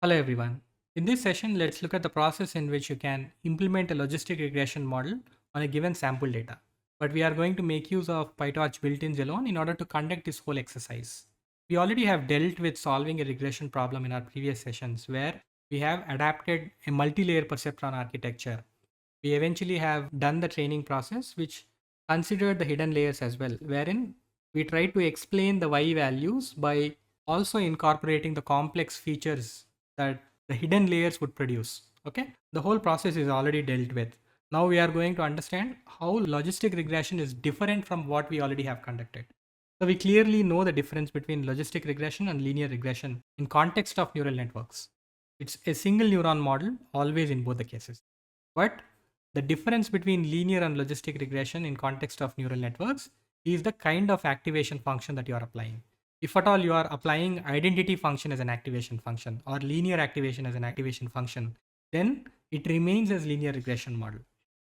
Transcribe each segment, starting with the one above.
Hello everyone. In this session, let's look at the process in which you can implement a logistic regression model on a given sample data. But we are going to make use of Pytorch built-ins alone in order to conduct this whole exercise. We already have dealt with solving a regression problem in our previous sessions where we have adapted a multi-layer perceptron architecture. We eventually have done the training process which considered the hidden layers as well, wherein we try to explain the y values by also incorporating the complex features that the hidden layers would produce. Okay, the whole process is already dealt with. Now we are going to understand how logistic regression is different from what we already have conducted. So we clearly know the difference between logistic regression and linear regression in context of neural networks. It's a single neuron model always in both the cases. But the difference between linear and logistic regression in context of neural networks is the kind of activation function that you are applying. If at all you are applying identity function as an activation function or linear activation as an activation function, then it remains as linear regression model.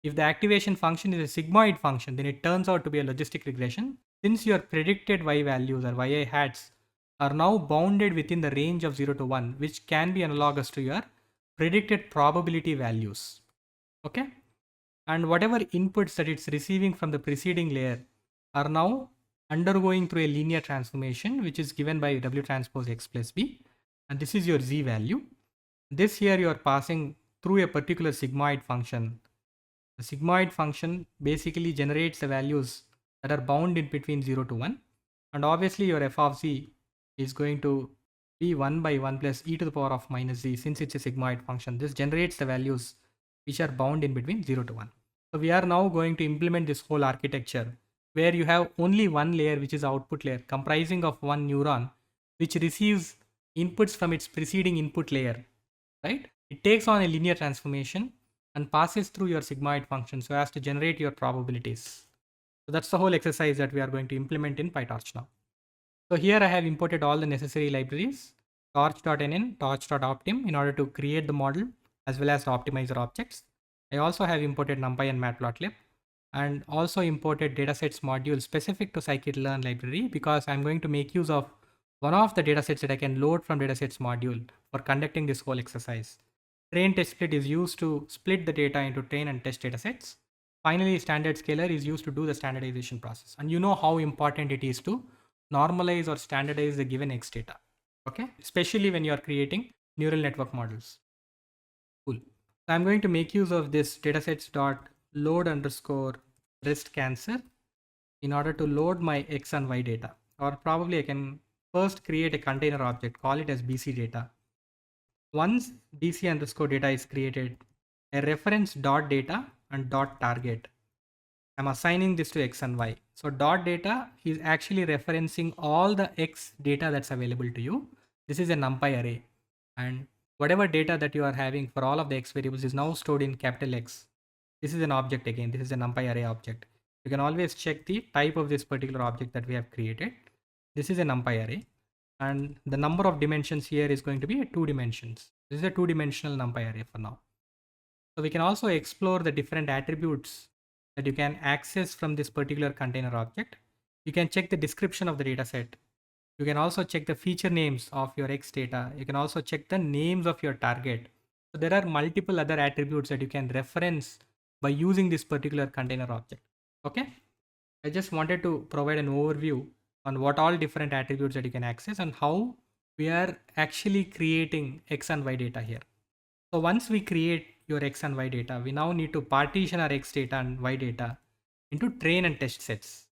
If the activation function is a sigmoid function, then it turns out to be a logistic regression since your predicted y values or yi hats are now bounded within the range of 0 to 1, which can be analogous to your predicted probability values. Okay, and whatever inputs that it's receiving from the preceding layer are now undergoing through a linear transformation, which is given by W transpose X plus B. And this is your Z value. This here you are passing through a particular sigmoid function. The sigmoid function basically generates the values that are bound in between 0 to 1. And obviously your f of z is going to be 1 by 1 plus e to the power of minus z, since it's a sigmoid function. This generates the values which are bound in between 0 to 1. So we are now going to implement this whole architecture where you have only one layer, which is output layer, comprising of one neuron, which receives inputs from its preceding input layer, right? It takes on a linear transformation and passes through your sigmoid function so as to generate your probabilities. So that's the whole exercise that we are going to implement in Pytorch now. So here I have imported all the necessary libraries, torch.nn, torch.optim, in order to create the model as well as the optimizer objects. I also have imported NumPy and Matplotlib and also imported datasets module specific to scikit-learn library because I'm going to make use of one of the datasets that I can load from datasets module for conducting this whole exercise. Train test split is used to split the data into train and test datasets. Finally, standard scaler is used to do the standardization process. And you know how important it is to normalize or standardize the given X data. Okay, especially when you are creating neural network models. Cool. So I'm going to make use of this datasets.load underscore rest cancer in order to load my X and Y data. Or probably I can first create a container object, call it as BC data. Once BC underscore data is created, a reference dot data and dot target. I'm assigning this to X and Y. So dot data is actually referencing all the X data that's available to you. This is a NumPy array. And whatever data that you are having for all of the X variables is now stored in capital X. This is an object again. This is a NumPy array object. You can always check the type of this particular object that we have created. This is a NumPy array. And the number of dimensions here is going to be 2 dimensions. This is a 2-dimensional NumPy array for now. So we can also explore the different attributes that you can access from this particular container object. You can check the description of the data set. You can also check the feature names of your X data. You can also check the names of your target. So there are multiple other attributes that you can reference by using this particular container object. Okay. I just wanted to provide an overview on what all different attributes that you can access and how we are actually creating X and Y data here. So once we create your X and Y data, we now need to partition our X data and Y data into train and test sets.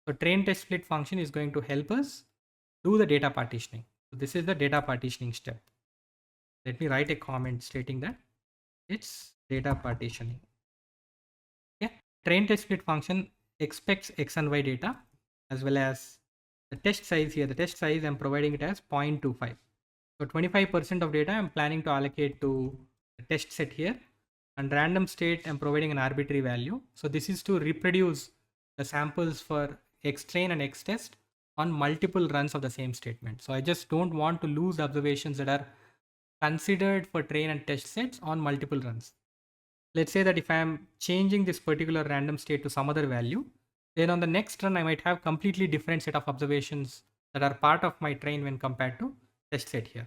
So train test split function is going to help us do the data partitioning. So this is the data partitioning step. Let me write a comment stating that it's data partitioning. Yeah, train test split function expects X and Y data as well as the test size here. The test size I'm providing it as 0.25. So 25% of data I'm planning to allocate to the test set here, and random state I'm providing an arbitrary value. So this is to reproduce the samples for X train and X test on multiple runs of the same statement. So I just don't want to lose observations that are considered for train and test sets on multiple runs. Let's say that if I am changing this particular random state to some other value, then on the next run I might have completely different set of observations that are part of my train when compared to test set here.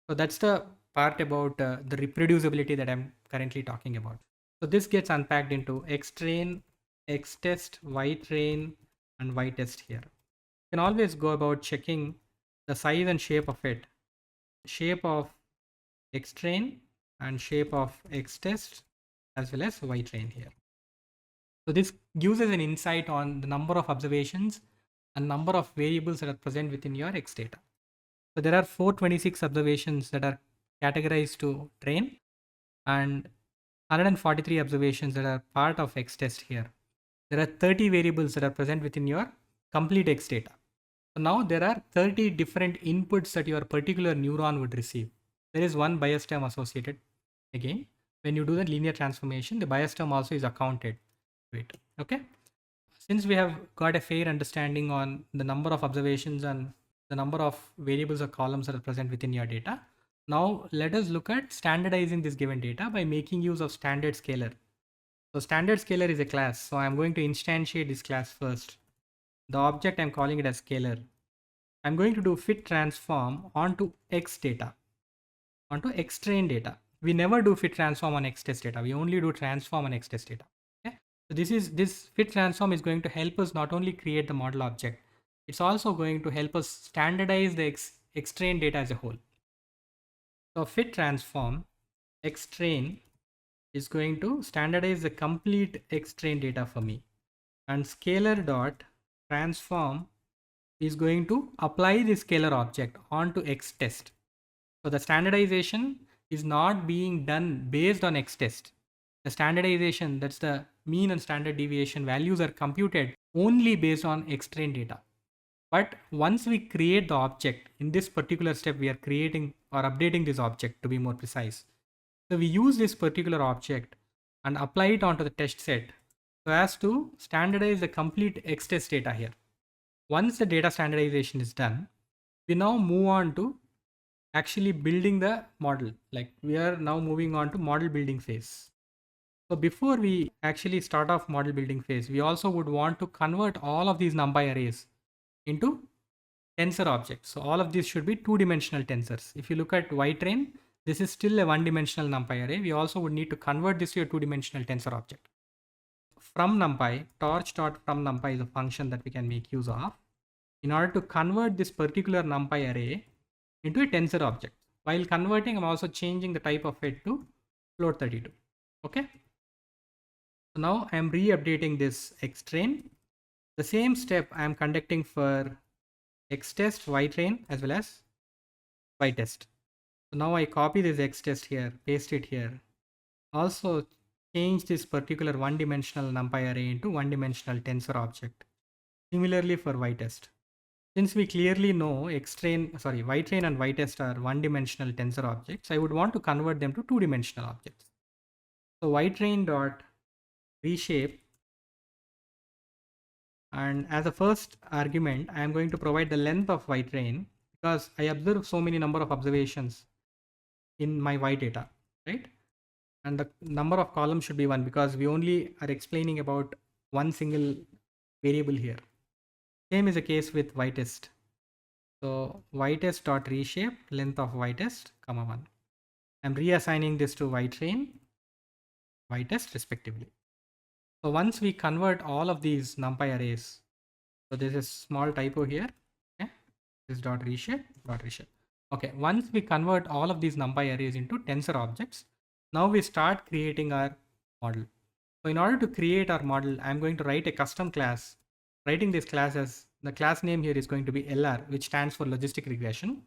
So that's the part about the reproducibility that I'm currently talking about. So this gets unpacked into xtrain, xtest, ytrain, and ytest here. You can always go about checking the size and shape of it, shape of xtrain and shape of xtest, as well as ytrain here. So this gives us an insight on the number of observations and number of variables that are present within your X data. So there are 426 observations that are categorized to train and 143 observations that are part of X test here. There are 30 variables that are present within your complete X data. So now there are 30 different inputs that your particular neuron would receive. There is one bias term associated. Again, when you do the linear transformation, the bias term also is accounted to it. Okay. Since we have got a fair understanding on the number of observations and the number of variables or columns that are present within your data, now let us look at standardizing this given data by making use of standard scalar. So standard scalar is a class. So I'm going to instantiate this class first. The object, I'm calling it as scalar. I'm going to do fit transform onto X data, onto X train data. We never do fit transform on X test data. We only do transform on X test data. Okay. So this fit transform is going to help us not only create the model object, it's also going to help us standardize the X train data as a whole. So fit transform X train is going to standardize the complete X train data for me, and scalar dot transform is going to apply the scalar object onto X test. So the standardization is not being done based on X test. The standardization, that's the mean and standard deviation values, are computed only based on X train data. But once we create the object, in this particular step, we are creating or updating this object to be more precise. So we use this particular object and apply it onto the test set so as to standardize the complete X test data here. Once the data standardization is done, we now move on to actually building the model. Like we are now moving on to model building phase. So before we actually start off model building phase, we also would want to convert all of these NumPy arrays into tensor objects. So all of these should be two-dimensional tensors. If you look at ytrain, this is still a one-dimensional NumPy array. We also would need to convert this to a two-dimensional tensor object. From NumPy, torch.from NumPy is a function that we can make use of in order to convert this particular NumPy array into a tensor object. While converting, I'm also changing the type of it to float32. Okay. So now I'm re-updating this xtrain. The same step I'm conducting for xtest, ytrain, as well as ytest. So now I copy this xtest here, paste it here. Also change this particular one-dimensional NumPy array into one-dimensional tensor object. Similarly for ytest. Since we clearly know ytrain and ytest are one-dimensional tensor objects, I would want to convert them to two-dimensional objects. So ytrain dot reshape, and as a first argument, I am going to provide the length of ytrain because I observe so many number of observations in my y data, right? And the number of columns should be one because we only are explaining about one single variable here. Same is the case with ytest. So ytest dot reshape length of ytest, comma 1. I'm reassigning this to ytrain, ytest respectively. So once we convert all of these NumPy arrays, so this is small typo here. Okay, this dot reshape. Okay, once we convert all of these NumPy arrays into tensor objects, now we start creating our model. So in order to create our model, I'm going to write a custom class. Writing this class as the class name here is going to be LR, which stands for Logistic Regression.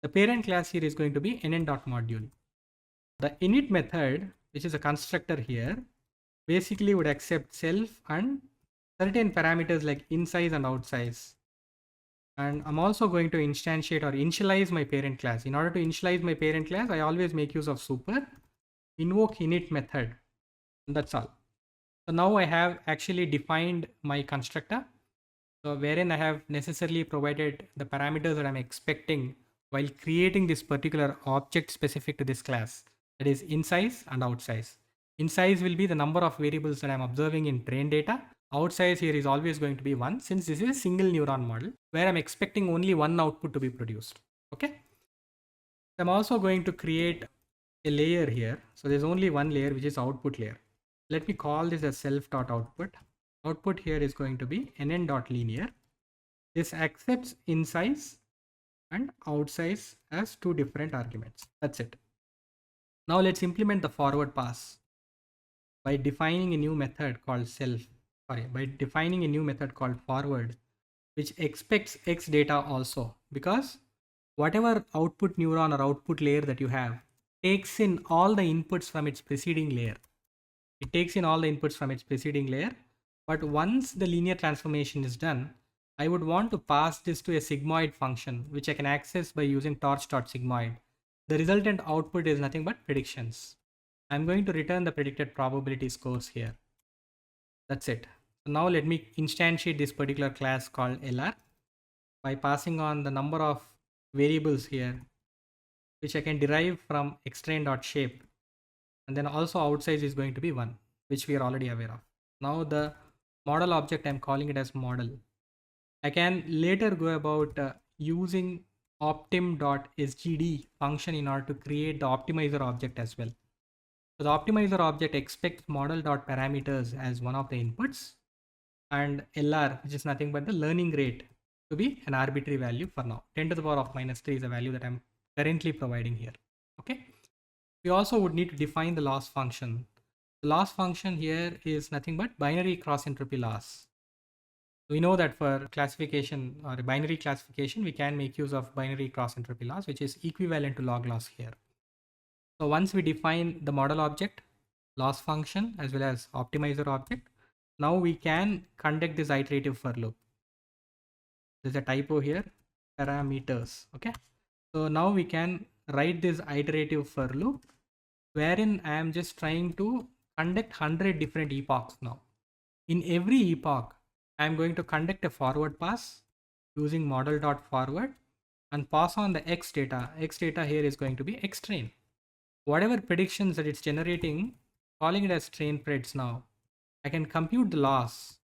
The parent class here is going to be nn.module. The init method, which is a constructor here, basically would accept self and certain parameters like insize and outsize. And I'm also going to instantiate or initialize my parent class. In order to initialize my parent class, I always make use of super, invoke init method. And that's all. So now I have actually defined my constructor. So wherein I have necessarily provided the parameters that I'm expecting while creating this particular object specific to this class. That is insize and outsize. Insize will be the number of variables that I'm observing in train data. Outsize here is always going to be 1 since this is a single neuron model where I'm expecting only one output to be produced. Okay. I'm also going to create a layer here. So there's only one layer, which is output layer. Let me call this as self.output. Output here is going to be nn.linear. This accepts insize and outsize as two different arguments. That's it. Now let's implement the forward pass by defining a new method called forward, which expects X data also, because whatever output neuron or output layer that you have takes in all the inputs from its preceding layer. It takes in all the inputs from its preceding layer. But once the linear transformation is done, I would want to pass this to a sigmoid function, which I can access by using torch.sigmoid. The resultant output is nothing but predictions. I'm going to return the predicted probability scores here. That's it. So now let me instantiate this particular class called LR by passing on the number of variables here, which I can derive from xtrain.shape. And then also outsize is going to be 1, which we are already aware of. Now the model object, I'm calling it as model. I can later go about using optim.sgd function in order to create the optimizer object as well. So the optimizer object expects model.parameters as one of the inputs, and LR, which is nothing but the learning rate, to be an arbitrary value for now. 10 to the power of minus 3 is a value that I'm currently providing here. Okay. We also would need to define the loss function. The loss function here is nothing but binary cross entropy loss. We know that for classification or a binary classification, we can make use of binary cross entropy loss, which is equivalent to log loss here. So once we define the model object, loss function, as well as optimizer object, now we can conduct this iterative for loop. There's a typo here, parameters. Okay. So now we can write this iterative for loop, wherein I am just trying to conduct 100 different epochs now. In every epoch, I am going to conduct a forward pass using model.forward and pass on the X data. X data here is going to be X train. Whatever predictions that it's generating, calling it as train preds now, I can compute the loss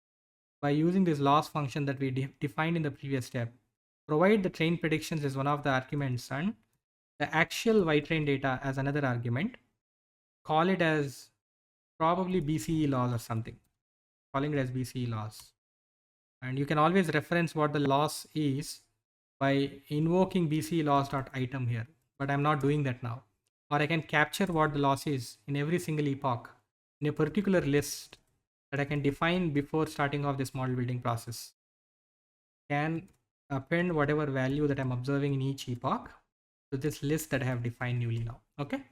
by using this loss function that we defined in the previous step. Provide the train predictions as one of the arguments and the actual Y train data as another argument. Call it as probably BCE loss or something. Calling it as BCE loss. And you can always reference what the loss is by invoking BCE loss.item here. But I'm not doing that now. Or I can capture what the loss is in every single epoch in a particular list that I can define before starting off this model building process. Can append whatever value that I'm observing in each epoch to this list that I have defined newly now. Okay.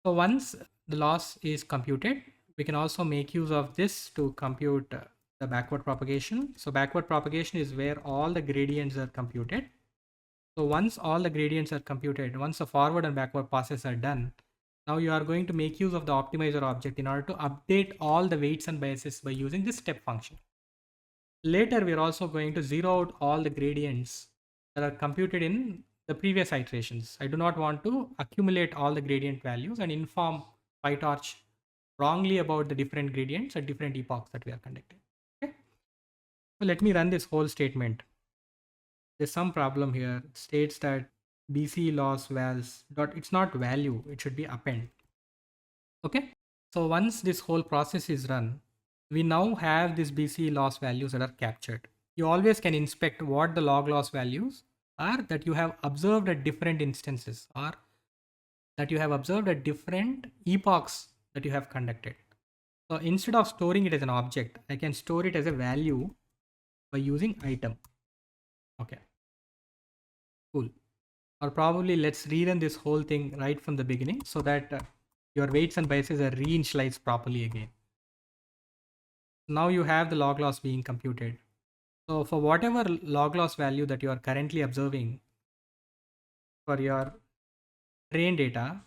So once the loss is computed, we can also make use of this to compute the backward propagation. So backward propagation is where all the gradients are computed. So once all the gradients are computed, once the forward and backward passes are done, now you are going to make use of the optimizer object in order to update all the weights and biases by using this step function. Later, we are also going to zero out all the gradients that are computed in the previous iterations. I do not want to accumulate all the gradient values and inform Pytorch wrongly about the different gradients at different epochs that we are conducting. Okay. So let me run this whole statement. There's some problem here. It states that BC loss vals dot, it's not value, it should be append. Okay. So once this whole process is run, we now have these BC loss values that are captured. You always can inspect what the log loss values are that you have observed at different instances or that you have observed at different epochs that you have conducted. So instead of storing it as an object, I can store it as a value by using item. Okay, cool. Or probably let's rerun this whole thing right from the beginning so that your weights and biases are reinitialized properly again. Now you have the log loss being computed. So for whatever log loss value that you are currently observing for your train data,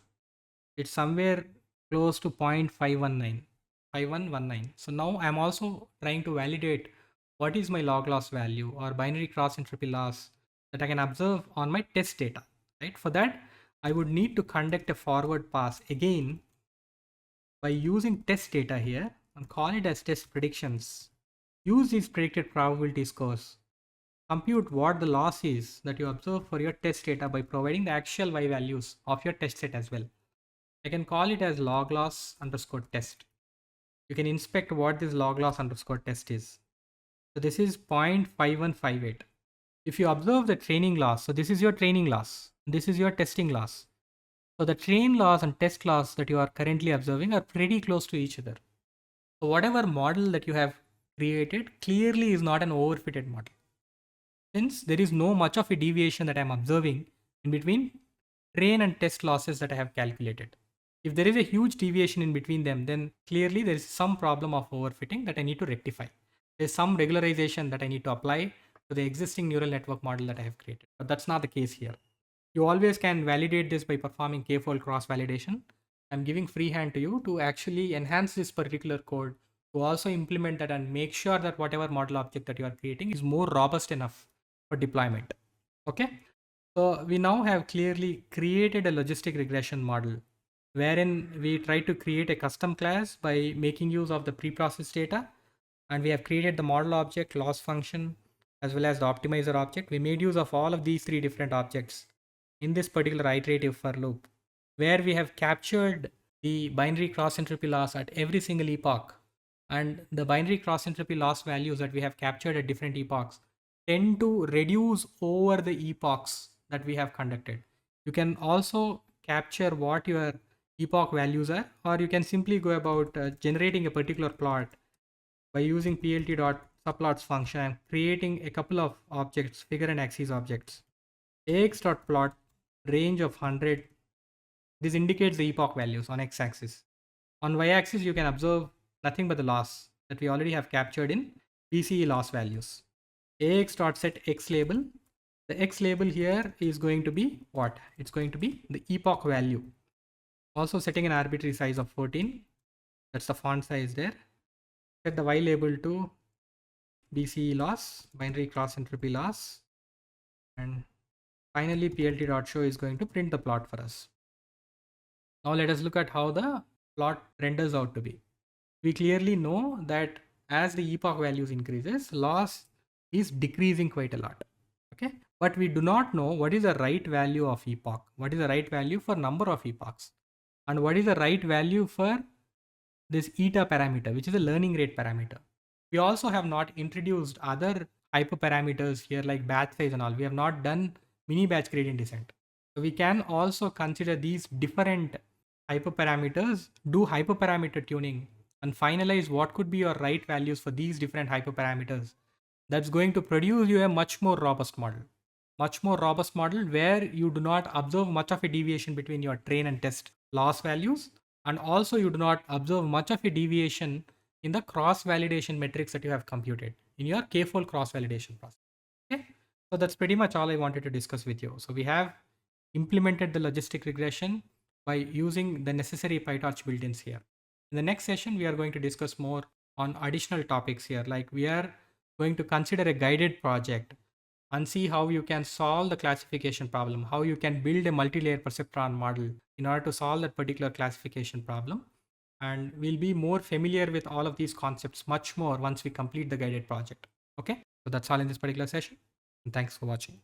it's somewhere close to 0.519. So now I'm also trying to validate what is my log loss value or binary cross entropy loss that I can observe on my test data, right? For that, I would need to conduct a forward pass again by using test data here and call it as test predictions. Use these predicted probability scores compute what the loss is that you observe for your test data by providing the actual y values of your test set as well. I can call it as log loss underscore test. You can inspect what this log loss underscore test is. So this is 0.5158. If you observe the training loss, so this is your training loss, this is your testing loss. So the train loss and test loss that you are currently observing are pretty close to each other. So whatever model that you have created clearly is not an overfitted model, since there is no much of a deviation that I'm observing in between train and test losses that I have calculated. If there is a huge deviation in between them, then clearly there is some problem of overfitting that I need to rectify. There's some regularization that I need to apply to the existing neural network model that I have created. But that's not the case here. You always can validate this by performing k-fold cross validation. I'm giving free hand to you to actually enhance this particular code, to also implement that and make sure that whatever model object that you are creating is more robust enough for deployment. Okay. So we now have clearly created a logistic regression model wherein we try to create a custom class by making use of the preprocessed data, and we have created the model object, loss function, as well as the optimizer object. We made use of all of these three different objects in this particular iterative for loop, where we have captured the binary cross entropy loss at every single epoch, and the binary cross entropy loss values that we have captured at different epochs tend to reduce over the epochs that we have conducted. You can also capture what your epoch values are, or you can simply go about generating a particular plot by using plt.subplots function and creating a couple of objects, figure and axis objects. ax.plot range of 100. This indicates the epoch values on x-axis. On y-axis, you can observe nothing but the loss that we already have captured in BCE loss values. ax.set x label. The x label here is going to be what? It's going to be the epoch value. Also setting an arbitrary size of 14. That's the font size there. Set the y label to BCE loss, binary cross entropy loss. And finally, plt.show is going to print the plot for us. Now let us look at how the plot renders out to be. We clearly know that as the epoch values increases, loss is decreasing quite a lot. Okay, but we do not know what is the right value of epoch, what is the right value for number of epochs, and what is the right value for this eta parameter, which is a learning rate parameter. We also have not introduced other hyperparameters here like batch size and all. We have not done mini batch gradient descent. So we can also consider these different hyperparameters, do hyperparameter tuning, and finalize what could be your right values for these different hyperparameters. That's going to produce you a much more robust model. Much more robust model where you do not observe much of a deviation between your train and test loss values, and also you do not observe much of a deviation in the cross validation metrics that you have computed in your k-fold cross validation process. Okay, so that's pretty much all I wanted to discuss with you. So we have implemented the logistic regression by using the necessary Pytorch built-ins here. In the next session, we are going to discuss more on additional topics here, like we are going to consider a guided project and see how you can solve the classification problem, how you can build a multi-layer perceptron model in order to solve that particular classification problem. And we'll be more familiar with all of these concepts much more once we complete the guided project. Okay, so that's all in this particular session. And thanks for watching.